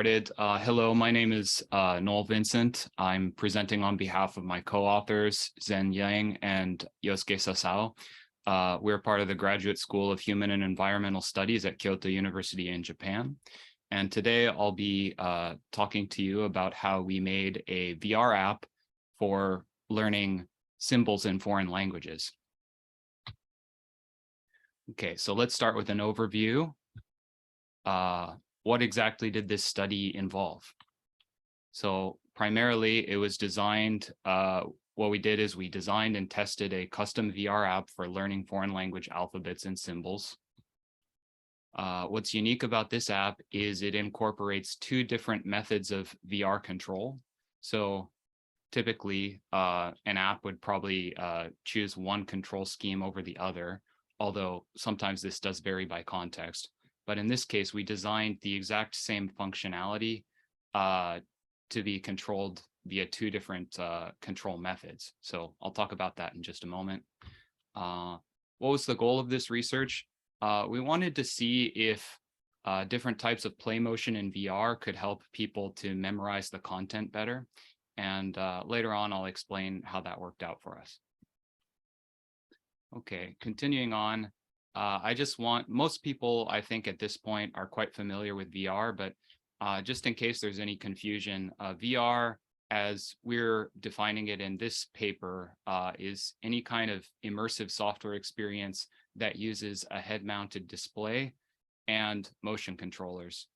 Hello, my name is Noel Vincent. I'm presenting on behalf of my co-authors, Zhen, Liang, and Yosuke Sasao. We're part of the Graduate School of Human and Environmental Studies at Kyoto University in Japan. And today I'll be talking to you about how we made a VR app for learning symbols in foreign languages. Okay, so let's start with an overview. What exactly did this study involve? So primarily it was designed, what we did is we designed and tested a custom VR app for learning foreign language alphabets and symbols. What's unique about this app is it incorporates two different methods of VR control. So typically an app would probably choose one control scheme over the other, although sometimes this does vary by context. But in this case, we designed the exact same functionality to be controlled via two different control methods. So I'll talk about that in just a moment. What was the goal of this research? We wanted to see if different types of play motion in VR could help people to memorize the content better. And later on, I'll explain how that worked out for us. Okay, continuing on. Most people, I think at this point are quite familiar with VR, but just in case there's any confusion, VR, as we're defining it in this paper, is any kind of immersive software experience that uses a head-mounted display and motion controllers.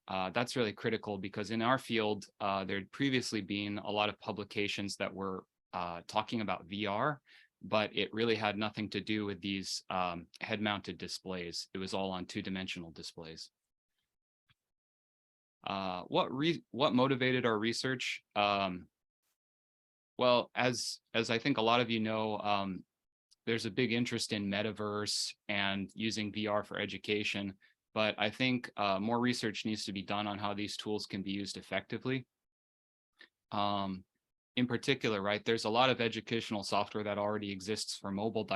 That's really critical because in our field, there had previously been a lot of publications that were talking about VR, but it really had nothing to do with these head-mounted displays. It was all on two-dimensional displays. What motivated our research? Well, as I think a lot of you know, there's a big interest in metaverse and using VR for education, but I think more research needs to be done on how these tools can be used effectively. In particular, right, there's a lot of educational software that already exists for mobile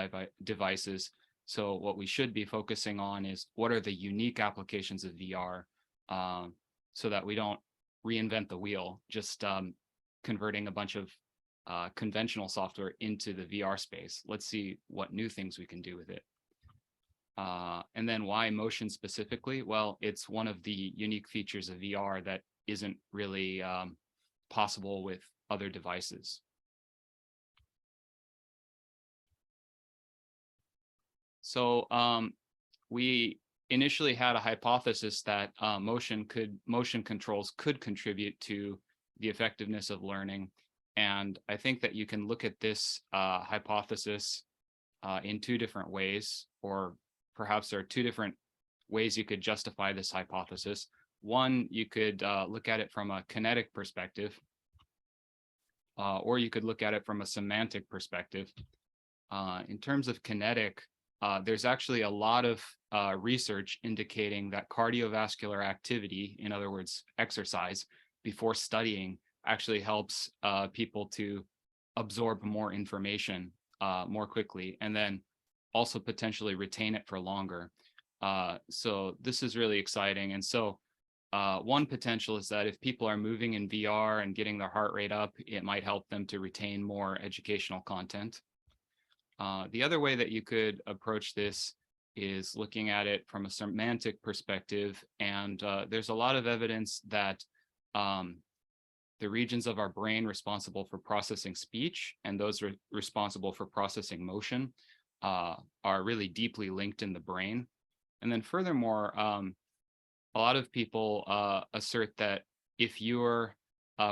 devices. So what we should be focusing on is what are the unique applications of VR so that we don't reinvent the wheel, just converting a bunch of conventional software into the VR space. Let's see what new things we can do with it. And then why motion specifically? Well, it's one of the unique features of VR that isn't really possible with other devices. So we initially had a hypothesis that motion controls could contribute to the effectiveness of learning. And I think that you can look at this hypothesis in two different ways, or perhaps there are two different ways you could justify this hypothesis. One, you could look at it from a kinetic perspective, or you could look at it from a semantic perspective. In terms of kinetic, there's actually a lot of research indicating that cardiovascular activity, in other words, exercise, before studying actually helps people to absorb more information more quickly, and then also potentially retain it for longer. So this is really exciting. And so one potential is that if people are moving in VR and getting their heart rate up, it might help them to retain more educational content. The other way that you could approach this is looking at it from a semantic perspective. And there's a lot of evidence that the regions of our brain responsible for processing speech and those responsible for processing motion are really deeply linked in the brain. And then furthermore, a lot of people assert that if you're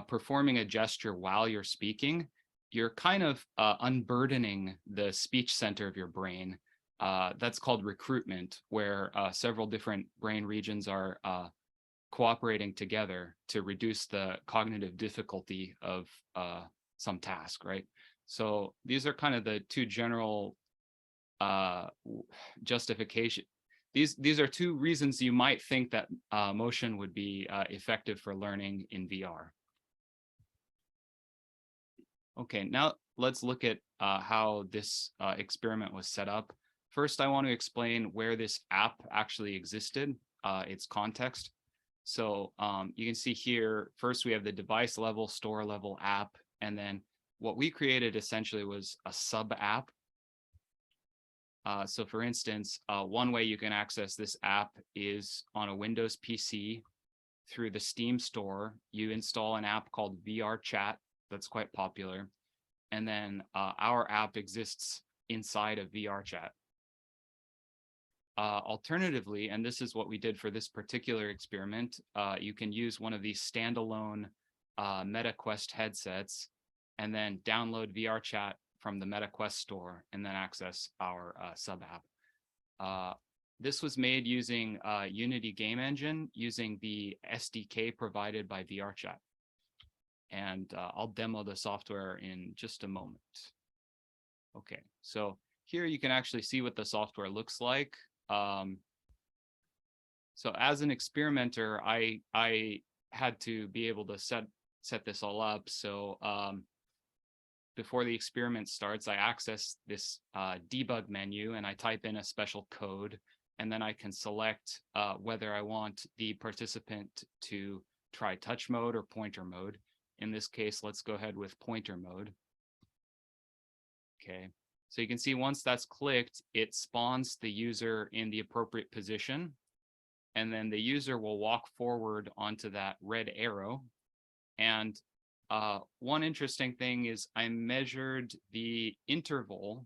performing a gesture while you're speaking, you're kind of unburdening the speech center of your brain. That's called recruitment, where several different brain regions are cooperating together to reduce the cognitive difficulty of some task, right? So these are kind of the two general justification. These are two reasons you might think that motion would be effective for learning in VR. Okay, now let's look at how this experiment was set up. First, I want to explain where this app actually existed, its context. So you can see here, first we have the device level, store level, app, and then what we created essentially was a sub app. So for instance, one way you can access this app is on a Windows PC through the Steam store. You install an app called VR Chat that's quite popular. And then our app exists inside of VR Chat. Alternatively, and this is what we did for this particular experiment, you can use one of these standalone MetaQuest headsets and then download VR Chat from the MetaQuest store and then access our sub app. This was made using Unity game engine using the SDK provided by VR Chat. And I'll demo the software in just a moment. Okay, so here you can actually see what the software looks like. So as an experimenter, I had to be able to set this all up. So before the experiment starts, I access this debug menu and I type in a special code, and then I can select whether I want the participant to try touch mode or pointer mode. In this case, let's go ahead with pointer mode. Okay, so you can see once that's clicked, it spawns the user in the appropriate position, and then the user will walk forward onto that red arrow. And one interesting thing is I measured the interval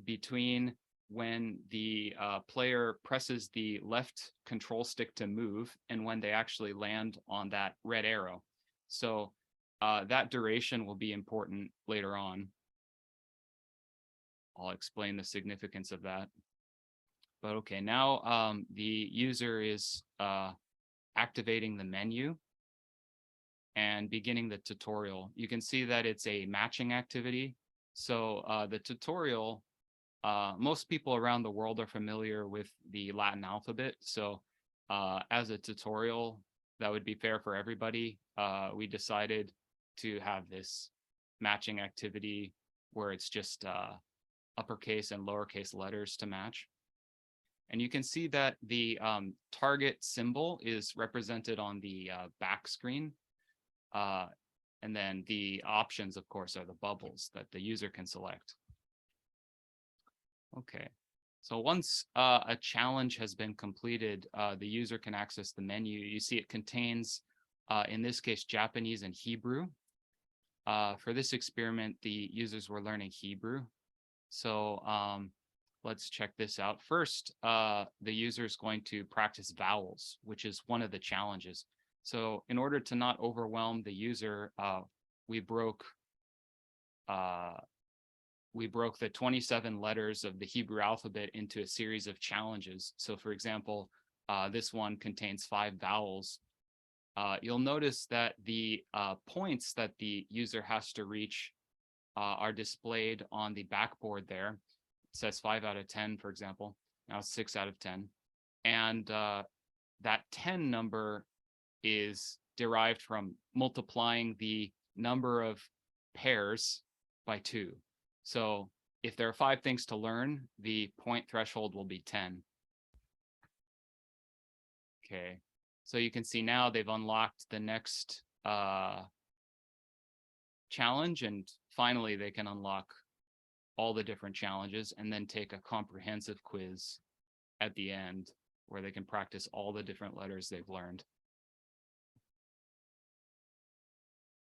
between when the player presses the left control stick to move and when they actually land on that red arrow. So that duration will be important later on. I'll explain the significance of that. But okay, now the user is activating the menu and beginning the tutorial. You can see that it's a matching activity. So the tutorial, most people around the world are familiar with the Latin alphabet. So as a tutorial that would be fair for everybody, we decided to have this matching activity where it's just uppercase and lowercase letters to match. And you can see that the target symbol is represented on the back screen. And then the options, of course, are the bubbles that the user can select. Okay, so once a challenge has been completed, the user can access the menu. You see it contains, in this case, Japanese and Hebrew. For this experiment, the users were learning Hebrew. So let's check this out. First, the user is going to practice vowels, which is one of the challenges. So in order to not overwhelm the user, we broke the 27 letters of the Hebrew alphabet into a series of challenges. So for example, this one contains 5 vowels. You'll notice that the points that the user has to reach are displayed on the backboard there. It says 5 out of 10, for example. Now it's 6 out of 10. And that 10 number is derived from multiplying the number of pairs by 2. So if there are 5 things to learn, the point threshold will be 10. Okay, so you can see now they've unlocked the next challenge, and finally they can unlock all the different challenges and then take a comprehensive quiz at the end where they can practice all the different letters they've learned.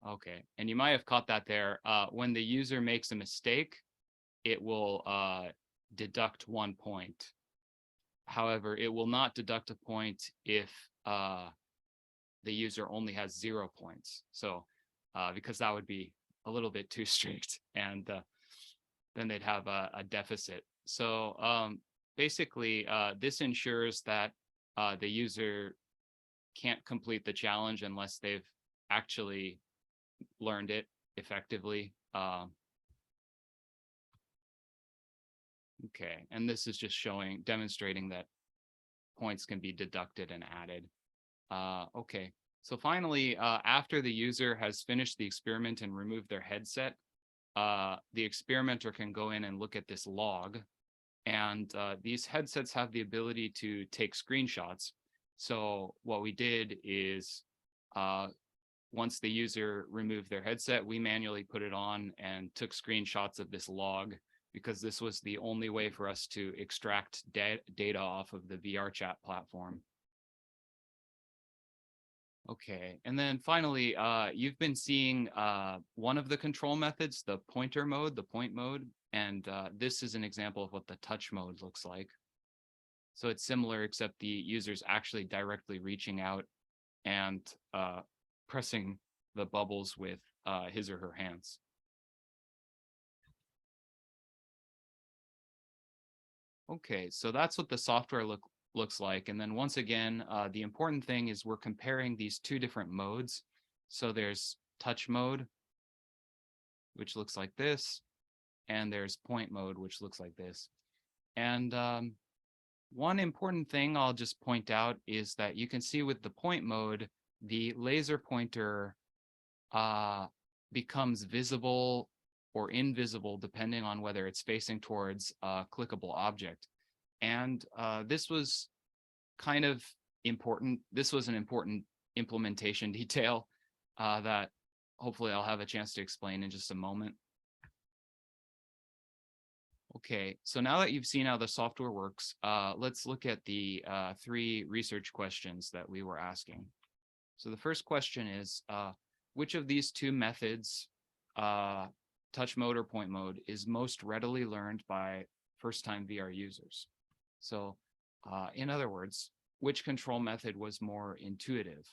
Okay, and you might have caught that there. When the user makes a mistake, it will deduct 1 point. However, it will not deduct a point if the user only has 0 points. So because that would be a little bit too strict, and then they'd have a deficit. So basically, this ensures that the user can't complete the challenge unless they've actually learned it effectively. Okay, and this is just demonstrating that points can be deducted and added. Okay, so finally, after the user has finished the experiment and removed their headset, the experimenter can go in and look at this log. And these headsets have the ability to take screenshots. So what we did is once the user removed their headset, we manually put it on and took screenshots of this log because this was the only way for us to extract data off of the VR chat platform. Okay, and then finally, you've been seeing one of the control methods, the pointer mode, the point mode, and this is an example of what the touch mode looks like. So it's similar, except the user's actually directly reaching out and pressing the bubbles with his or her hands. Okay, so that's what the software looks like. And then once again, the important thing is we're comparing these two different modes. So there's touch mode, which looks like this, and there's point mode, which looks like this. And one important thing I'll just point out is that you can see with the point mode, the laser pointer becomes visible or invisible depending on whether it's facing towards a clickable object. And this was kind of important. This was an important implementation detail that hopefully I'll have a chance to explain in just a moment. Okay, so now that you've seen how the software works, let's look at the 3 research questions that we were asking. So the first question is, which of these 2 methods, touch mode or point mode, is most readily learned by first-time VR users? So in other words, which control method was more intuitive?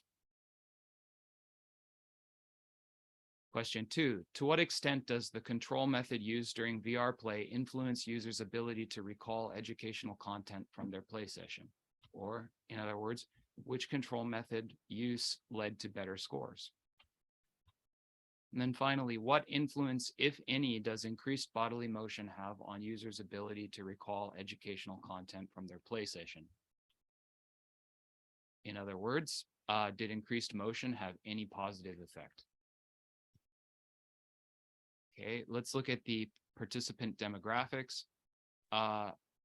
Question 2, to what extent does the control method used during VR play influence users' ability to recall educational content from their play session? Or, in other words, which control method use led to better scores? And then finally, what influence, if any, does increased bodily motion have on users' ability to recall educational content from their play session? In other words, did increased motion have any positive effect? Okay, let's look at the participant demographics.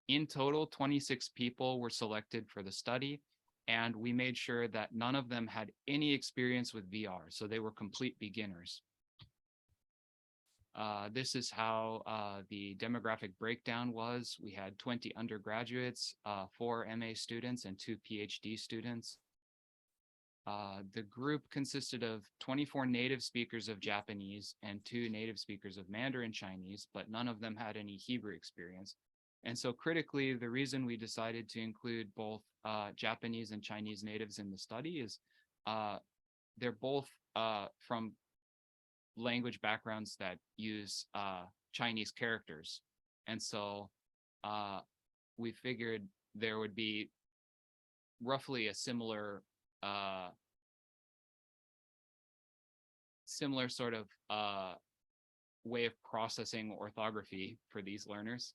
In total, 26 people were selected for the study, and we made sure that none of them had any experience with VR, so they were complete beginners. This is how the demographic breakdown was. We had 20 undergraduates, 4 MA students, and 2 PhD students. The group consisted of 24 native speakers of Japanese and 2 native speakers of Mandarin Chinese, but none of them had any Hebrew experience. And so critically, the reason we decided to include both Japanese and Chinese natives in the study is they're both from language backgrounds that use Chinese characters. And so we figured there would be roughly a similar sort of way of processing orthography for these learners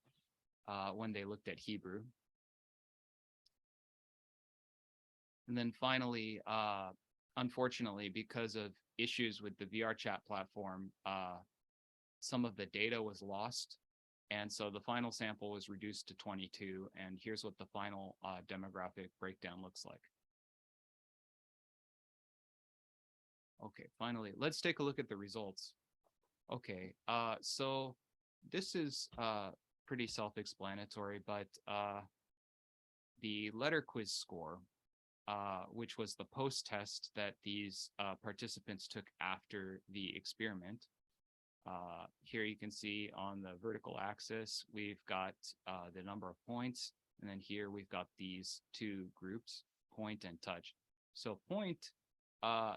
when they looked at Hebrew. And then finally, unfortunately, because of issues with the VR chat platform, some of the data was lost. And so the final sample was reduced to 22. And here's what the final demographic breakdown looks like. Okay, finally, let's take a look at the results. Okay, so this is pretty self-explanatory, but the letter quiz score, which was the post-test that these participants took after the experiment. Here you can see on the vertical axis, we've got the number of points, and then here we've got these 2 groups, point and touch. So point,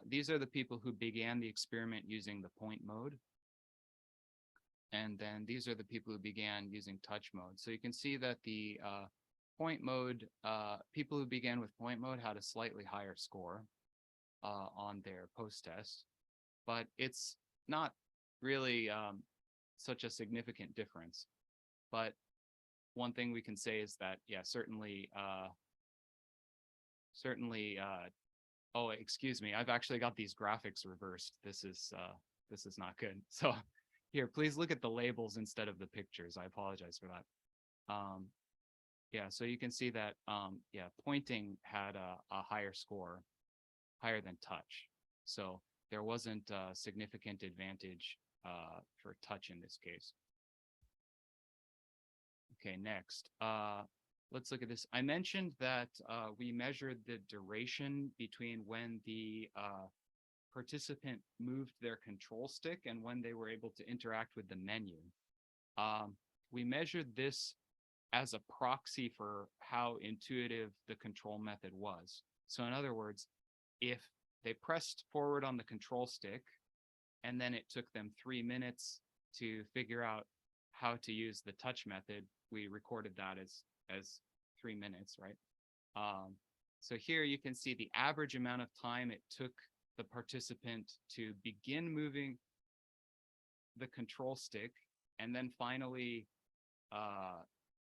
these are the people who began the experiment using the point mode. And then these are the people who began using touch mode. So you can see that the point mode, people who began with point mode had a slightly higher score on their post-test, but it's not really such a significant difference. But one thing we can say is that, yeah, certainly, oh, excuse me, I've actually got these graphics reversed. This is not good. So here, please look at the labels instead of the pictures. I apologize for that. Yeah, so you can see that yeah, pointing had a higher score, higher than touch. So there wasn't a significant advantage for touch in this case. Okay, next. Let's look at this. I mentioned that we measured the duration between when the participant moved their control stick and when they were able to interact with the menu. Um, we measured this as a proxy for how intuitive the control method was. So in other words, if they pressed forward on the control stick and then it took them 3 minutes to figure out how to use the touch method, we recorded that as 3 minutes, right? Um, so here you can see the average amount of time it took the participant to begin moving the control stick and then finally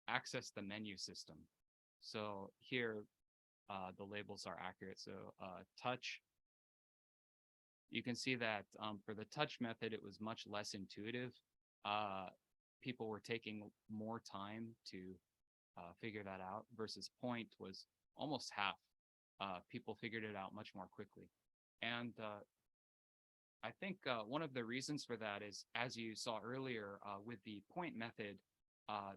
access the menu system. So here the labels are accurate. So touch, you can see that for the touch method, it was much less intuitive. People were taking more time to figure that out versus point was almost half. People figured it out much more quickly. And I think one of the reasons for that is, as you saw earlier with the point method,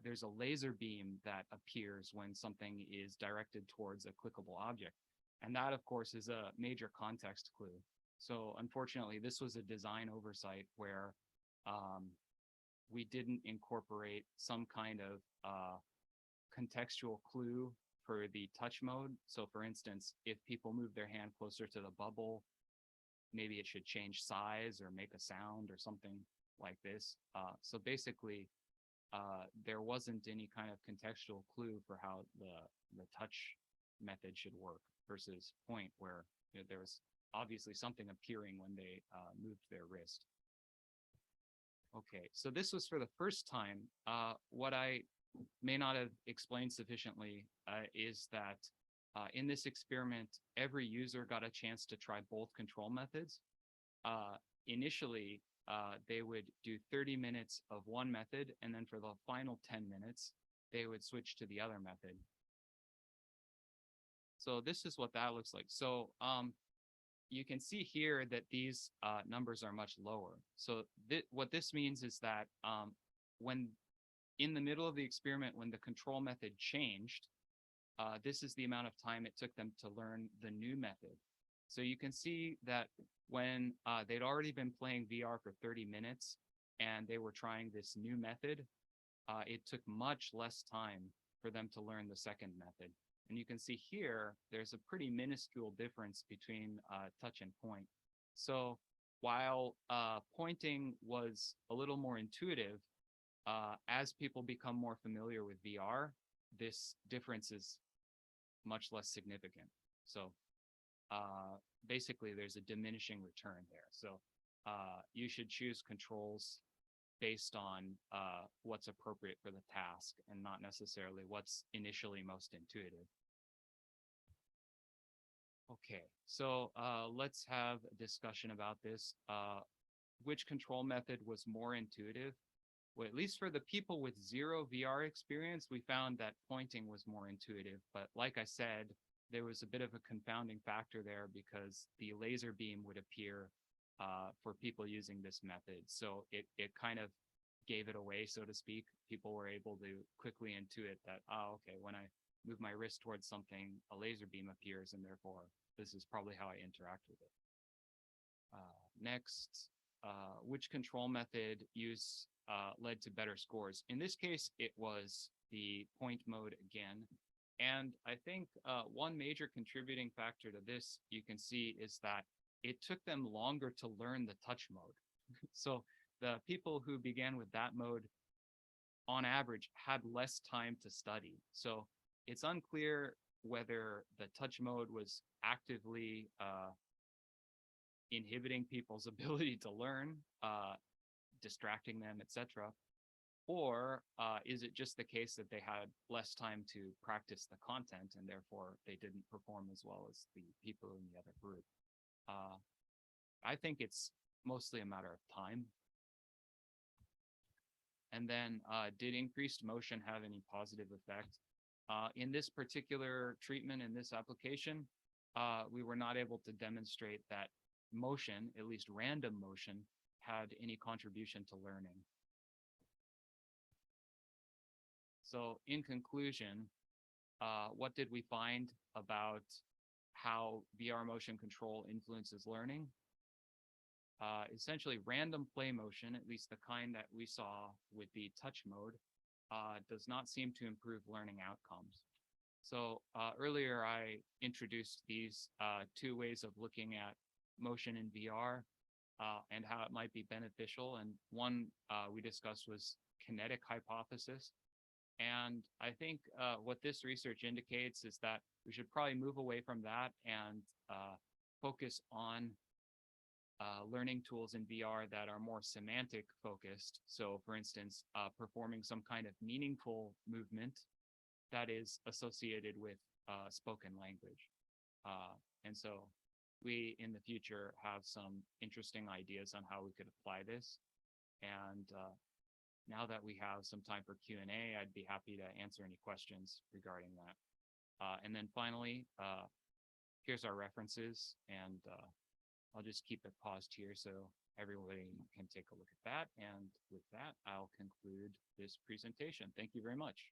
there's a laser beam that appears when something is directed towards a clickable object. And that, of course, is a major context clue. So unfortunately, this was a design oversight where we didn't incorporate some kind of contextual clue for the touch mode. So for instance, if people move their hand closer to the bubble, maybe it should change size or make a sound or something like this. So basically, there wasn't any kind of contextual clue for how the touch method should work versus point, where there was obviously something appearing when they moved their wrist. Okay, so this was for the first time. What I may not have explained sufficiently is that in this experiment, every user got a chance to try both control methods. Initially, they would do 30 minutes of one method, and then for the final 10 minutes, they would switch to the other method. So this is what that looks like. So you can see here that these numbers are much lower. So what this means is that when in the middle of the experiment, when the control method changed, this is the amount of time it took them to learn the new method. So you can see that when they'd already been playing VR for 30 minutes and they were trying this new method, it took much less time for them to learn the second method. And you can see here, there's a pretty minuscule difference between touch and point. So while pointing was a little more intuitive, as people become more familiar with VR, this difference is much less significant. So basically, there's a diminishing return there. So you should choose controls based on what's appropriate for the task and not necessarily what's initially most intuitive. Okay, so let's have a discussion about this. Which control method was more intuitive? Well, at least for the people with zero VR experience, we found that pointing was more intuitive. But like I said, there was a bit of a confounding factor there because the laser beam would appear for people using this method. So it kind of gave it away, so to speak. People were able to quickly intuit that, oh, okay, when I move my wrist towards something, a laser beam appears, and therefore this is probably how I interact with it. Next, which control method led to better scores? In this case, it was the point mode again. And I think one major contributing factor to this, you can see, is that it took them longer to learn the touch mode. So the people who began with that mode, on average, had less time to study. So it's unclear whether the touch mode was actively inhibiting people's ability to learn, distracting them, etc. Or is it just the case that they had less time to practice the content and therefore they didn't perform as well as the people in the other group? I think it's mostly a matter of time. And then did increased motion have any positive effect? In this particular treatment, in this application, we were not able to demonstrate that motion, at least random motion, had any contribution to learning. So in conclusion, what did we find about how VR motion control influences learning? Essentially, random play motion, at least the kind that we saw with the touch mode, does not seem to improve learning outcomes. So earlier I introduced these two ways of looking at motion in VR and how it might be beneficial. And one we discussed was kinetic hypothesis. And I think what this research indicates is that we should probably move away from that and focus on learning tools in VR that are more semantic focused. So for instance, performing some kind of meaningful movement that is associated with spoken language. And so we, in the future, have some interesting ideas on how we could apply this. And now that we have some time for Q&A, I'd be happy to answer any questions regarding that. And then finally, here's our references, and I'll just keep it paused here so everybody can take a look at that. And with that, I'll conclude this presentation. Thank you very much.